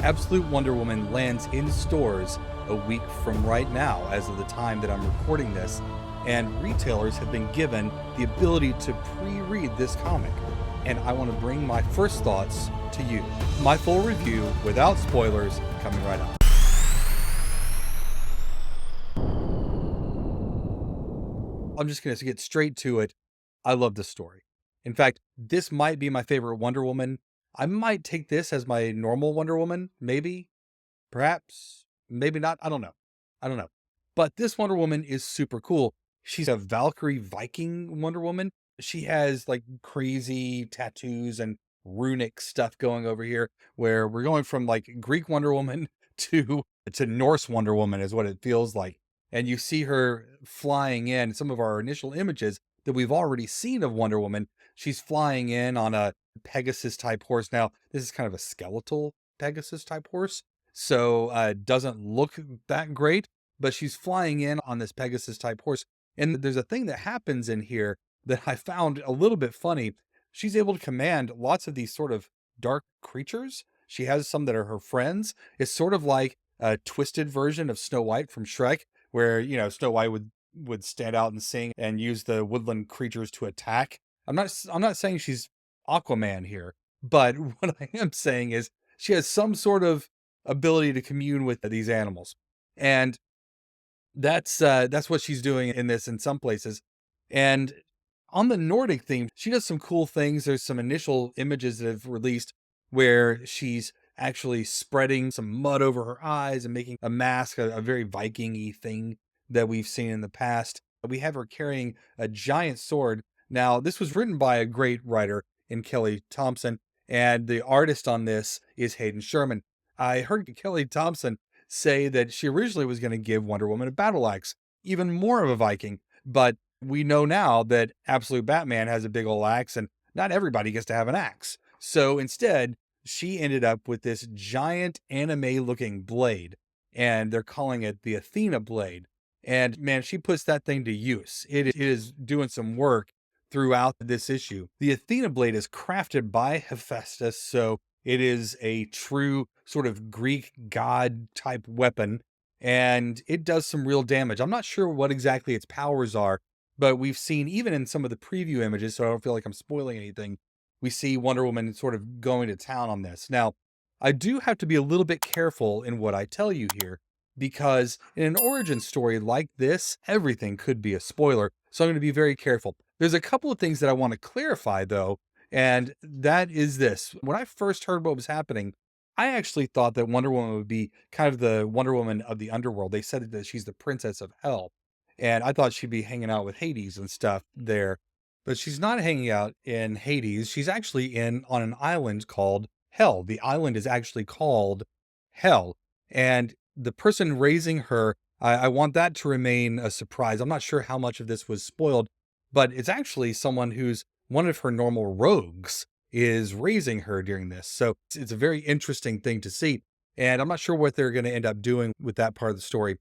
Absolute Wonder Woman lands in stores a week from right now, as of the time that I'm recording this, and retailers have been given the ability to pre-read this comic. And I want to bring my first thoughts to you. My full review, without spoilers, coming right up. I'm just going to get straight to it. I love this story. In fact, this might be my favorite Wonder Woman. I might take this as my normal Wonder Woman, maybe. Perhaps, maybe not. I don't know. I don't know. But this Wonder Woman is super cool. She's a Valkyrie Viking Wonder Woman. She has like crazy tattoos and runic stuff going over here, where we're going from like Greek Wonder Woman to Norse Wonder Woman is what it feels like. And you see her flying in some of our initial images that we've already seen of Wonder Woman. She's flying in on a Pegasus type horse. Now, this is kind of a skeletal Pegasus type horse, so doesn't look that great, but she's flying in on this Pegasus type horse. And there's a thing that happens in here that I found a little bit funny. She's able to command lots of these sort of dark creatures. She has some that are her friends. It's sort of like a twisted version of Snow White from Shrek, where, you know, Snow White would stand out and sing and use the woodland creatures to attack. I'm not saying she's Aquaman here, but what I am saying is she has some sort of ability to commune with these animals. And that's what she's doing in this in some places. And on the Nordic theme, she does some cool things. There's some initial images that have released where she's actually spreading some mud over her eyes and making a mask, a very Viking-y thing that we've seen in the past. We have her carrying a giant sword. Now, this was written by a great writer in Kelly Thompson, and the artist on this is Hayden Sherman. I heard Kelly Thompson say that she originally was going to give Wonder Woman a battle axe, even more of a Viking. But we know now that Absolute Batman has a big old axe, and not everybody gets to have an axe. So instead, she ended up with this giant anime looking blade, and they're calling it the Athena blade. And man, she puts that thing to use. It is doing some work throughout this issue. The Athena blade is crafted by Hephaestus, so it is a true sort of Greek god type weapon, and it does some real damage. I'm not sure what exactly its powers are, but we've seen, even in some of the preview images, so I don't feel like I'm spoiling anything, we see Wonder Woman sort of going to town on this. Now, I do have to be a little bit careful in what I tell you here, because in an origin story like this, everything could be a spoiler. So I'm going to be very careful. There's a couple of things that I want to clarify, though, and that is this. When I first heard what was happening, I actually thought that Wonder Woman would be kind of the Wonder Woman of the underworld. They said that she's the princess of hell. And I thought she'd be hanging out with Hades and stuff there. But she's not hanging out in Hades. She's actually on an island called Hell. The island is actually called Hell. And the person raising her, I want that to remain a surprise. I'm not sure how much of this was spoiled, but it's actually someone who's one of her normal rogues is raising her during this. So it's a very interesting thing to see. And I'm not sure what they're going to end up doing with that part of the story.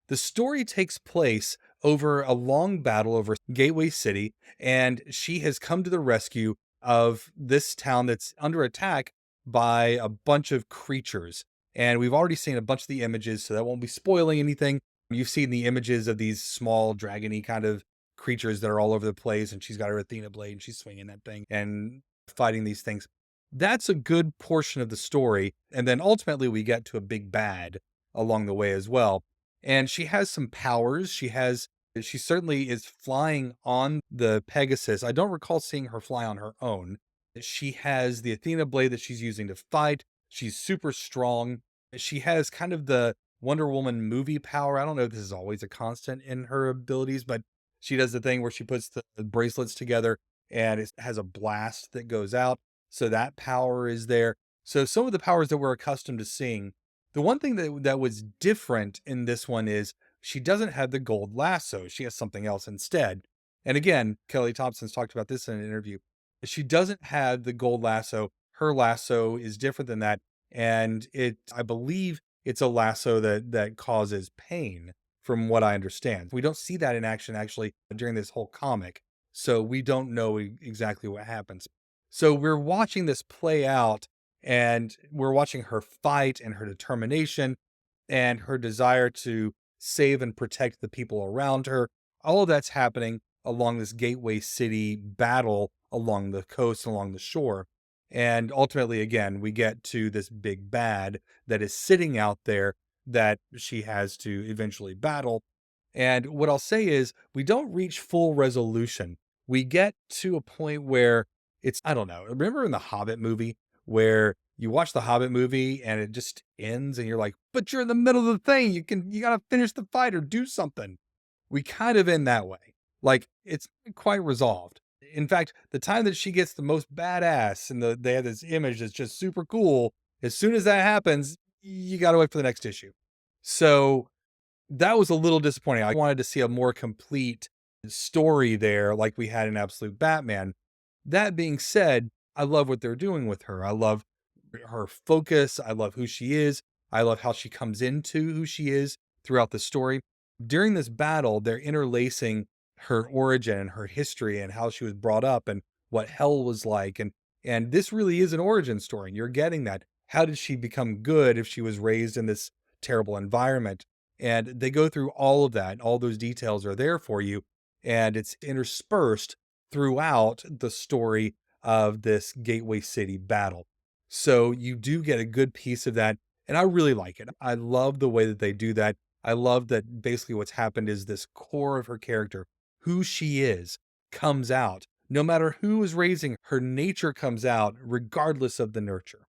The story takes place over a long battle over Gateway City, and she has come to the rescue of this town that's under attack by a bunch of creatures. And we've already seen a bunch of the images, so that won't be spoiling anything. You've seen the images of these small dragony kind of creatures that are all over the place, and she's got her Athena blade and she's swinging that thing and fighting these things. That's a good portion of the story. And then ultimately we get to a big bad along the way as well. And she has some powers. She certainly is flying on the Pegasus. I don't recall seeing her fly on her own. She has the Athena blade that she's using to fight. She's super strong. She has kind of the Wonder Woman movie power. I don't know if this is always a constant in her abilities, but she does the thing where she puts the bracelets together and it has a blast that goes out. So that power is there. So some of the powers that we're accustomed to seeing. The one thing that was different in this one is she doesn't have the gold lasso. She has something else instead. And again, Kelly Thompson's talked about this in an interview. She doesn't have the gold lasso. Her lasso is different than that. And I believe it's a lasso that causes pain, from what I understand. We don't see that in action actually during this whole comic. So we don't know exactly what happens. So we're watching this play out, And we're watching her fight and her determination and her desire to save and protect the people around her. All of that's happening along this gateway city battle along the coast, along the shore. And ultimately, again, we get to this big bad that is sitting out there that she has to eventually battle. And what I'll say is, we don't reach full resolution. We get to a point where I don't know. Remember in the Hobbit movie where you watch the Hobbit movie and it just ends and you're like, but you're in the middle of the thing. You gotta finish the fight or do something. We kind of end that way. Like it's not quite resolved. In fact, the time that she gets the most badass and they have this image that's just super cool. As soon as that happens, you gotta wait for the next issue. So that was a little disappointing. I wanted to see a more complete story there like we had in Absolute Batman. That being said, I love what they're doing with her. I love her focus. I love who she is. I love how she comes into who she is throughout the story. During this battle, they're interlacing her origin and her history and how she was brought up and what hell was like. And this really is an origin story. And you're getting that. How did she become good if she was raised in this terrible environment? And they go through all of that. All those details are there for you. And it's interspersed throughout the story of this Gateway City battle. So you do get a good piece of that. And I really like it. I love the way that they do that. I love that basically what's happened is this core of her character, who she is, comes out. No matter who is raising her, nature comes out regardless of the nurture.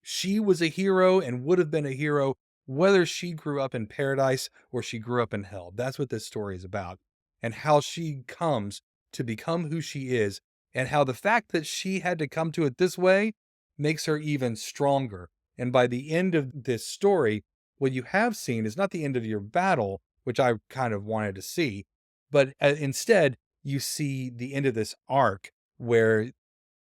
She was a hero and would have been a hero whether she grew up in paradise or she grew up in hell. That's what this story is about. And how she comes to become who she is, and how the fact that she had to come to it this way makes her even stronger. And by the end of this story, what you have seen is not the end of your battle, which I kind of wanted to see, but instead, you see the end of this arc where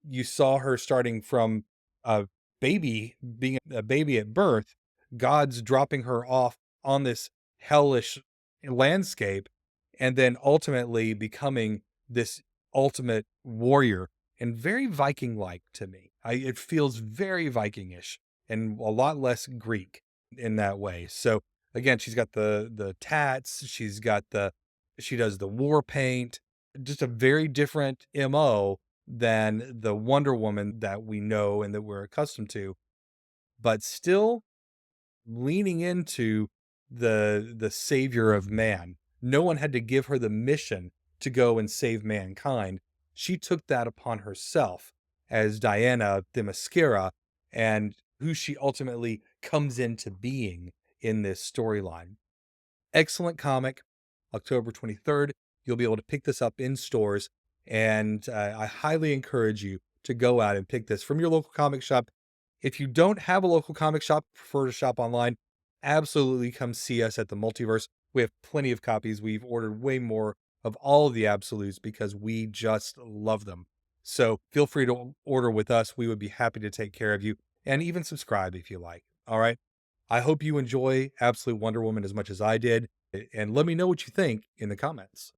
you saw her starting from a being a baby at birth, God's dropping her off on this hellish landscape, and then ultimately becoming this ultimate warrior and very Viking-like to me. It feels very Vikingish and a lot less Greek in that way. So again, she's got the tats, she does the war paint, just a very different MO than the Wonder Woman that we know and that we're accustomed to, but still leaning into the savior of man. No one had to give her the mission to go and save mankind. She took that upon herself as Diana the Mascara and who she ultimately comes into being in this storyline. Excellent comic. October 23rd. You'll be able to pick this up in stores. And I highly encourage you to go out and pick this from your local comic shop. If you don't have a local comic shop, prefer to shop online, absolutely come see us at the Multiverse. We have plenty of copies. We've ordered way more of all of the absolutes because we just love them. So feel free to order with us. We would be happy to take care of you and even subscribe if you like. All right. I hope you enjoy Absolute Wonder Woman as much as I did. And let me know what you think in the comments.